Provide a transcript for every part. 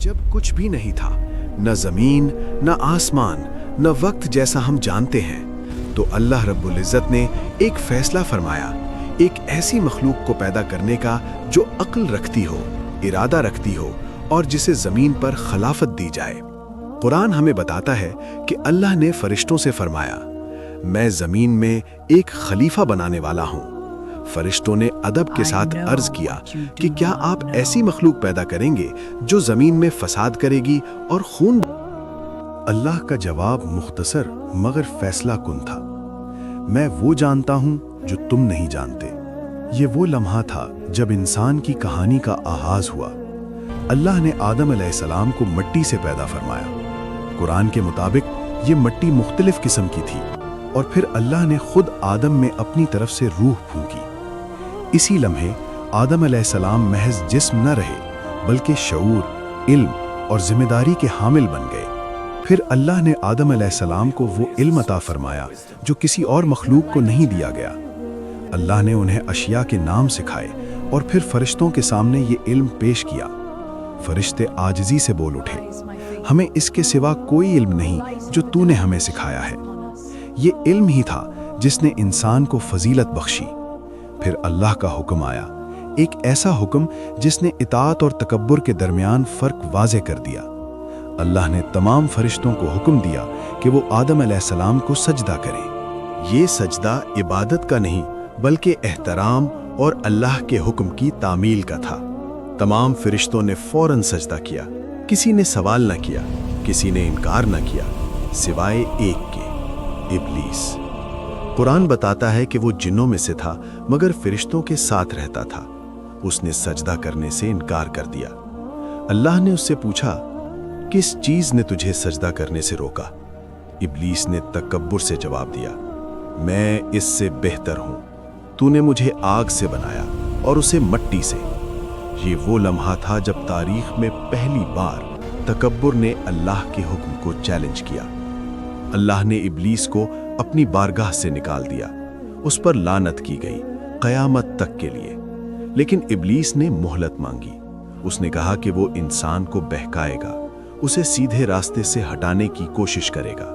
जब कुछ भी नहीं था, न जमीन, न आसमान, न वक्त जैसा हम जानते हैं, तो अल्लाह रब्बुल इज़्ज़त ने एक फैसला फरमाया, एक ऐसी मखलूक को पैदा करने का जो अक्ल रखती हो, इरादा रखती हो और जिसे जमीन पर खिलाफत दी जाए। कुरान हमें बताता है कि अल्लाह ने फरिश्तों से फरमाया, मैं जमीन में एक खलीफा बनाने वाला हूँ। फरिश्तों ने अदब के साथ अर्ज किया कि क्या आप ऐसी मखलूक पैदा करेंगे जो जमीन में फसाद करेगी और खून। अल्लाह का जवाब मुख्तसर मगर फैसला कुन था। मैं वो जानता हूँ जो तुम नहीं जानते। ये वो लम्हा था जब इंसान की कहानी का आगाज हुआ। अल्लाह ने आदम अलैहिस्सलाम को मिट्टी से पैदा फरमाया। कुरान के मुताबिक ये मिट्टी मुख्तलिफ किस्म की थी और फिर अल्लाह ने खुद आदम में अपनी तरफ से रूह फूंकी। इसी लम्हे आदम अलैहिस्सलाम महज जिस्म न रहे बल्कि शऊर, इल्म और जिम्मेदारी के हामिल बन गए। फिर अल्लाह ने आदम अलैहिस्सलाम को वो इल्म अता फरमाया जो किसी और मखलूक को नहीं दिया गया। अल्लाह ने उन्हें अशिया के नाम सिखाए और फिर फरिश्तों के सामने ये इल्म पेश किया। फरिश्ते आजिज़ी से बोल उठे, हमें इसके सिवा कोई इल्म नहीं जो तूने हमें सिखाया है। ये इल्म ही था जिसने इंसान को फजीलत बख्शी। फिर अल्लाह का हुक्म आया, एक ऐसा हुक्म जिसने इताअत और तकब्बुर के दरमियान फ़र्क वाज़े कर दिया। अल्लाह ने तमाम फरिश्तों को हुक्म दिया कि वो आदम अलैहिस्सलाम को सजदा करें। ये सजदा इबादत का नहीं बल्कि एहतराम और अल्लाह के हुक्म की तामील का था। तमाम फरिश्तों ने फौरन सजदा किया। किसी ने सवाल न किया, किसी ने इनकार न किया, सिवाय एक के, इब्लीस। कुरान बताता है कि वो जिन्नों में से था मगर फरिश्तों के साथ रहता था। उसने सजदा करने से इनकार कर दिया। अल्लाह ने उससे पूछा, किस चीज ने तुझे सजदा करने से रोका? इब्लीस ने तकब्बुर से जवाब दिया, मैं इससे बेहतर हूं। तूने मुझे आग से बनाया और उसे मिट्टी से। ये वो लम्हा था जब तारीख में पहली बार तकब्बुर ने अल्लाह के हुक्म को चैलेंज किया। अल्लाह ने इब्लीस को अपनी बारगाह से निकाल दिया। उस पर लानत की गई क़यामत तक के लिए। लेकिन इब्लीस ने मोहलत मांगी। उसने कहा कि वो इंसान को बहकाएगा, उसे सीधे रास्ते से हटाने की कोशिश करेगा।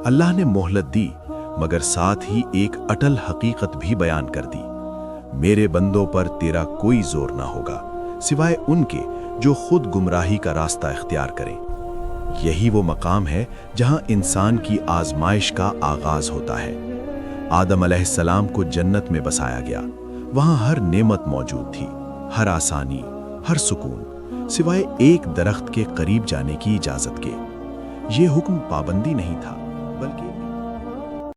अल्लाह ने मोहलत दी मगर साथ ही एक अटल हकीकत भी बयान कर दी, मेरे बंदों पर तेरा कोई जोर ना होगा सिवाय उनके जो खुद गुमराही का रास्ता इख्तियार करें। यही वो मकाम है जहां इंसान की आजमाइश का आगाज होता है। आदम अलैहिस्सलाम को जन्नत में बसाया गया। वहां हर नेमत मौजूद थी, हर आसानी, हर सुकून, सिवाय एक दरख्त के करीब जाने की इजाजत के। ये हुक्म पाबंदी नहीं था बल्कि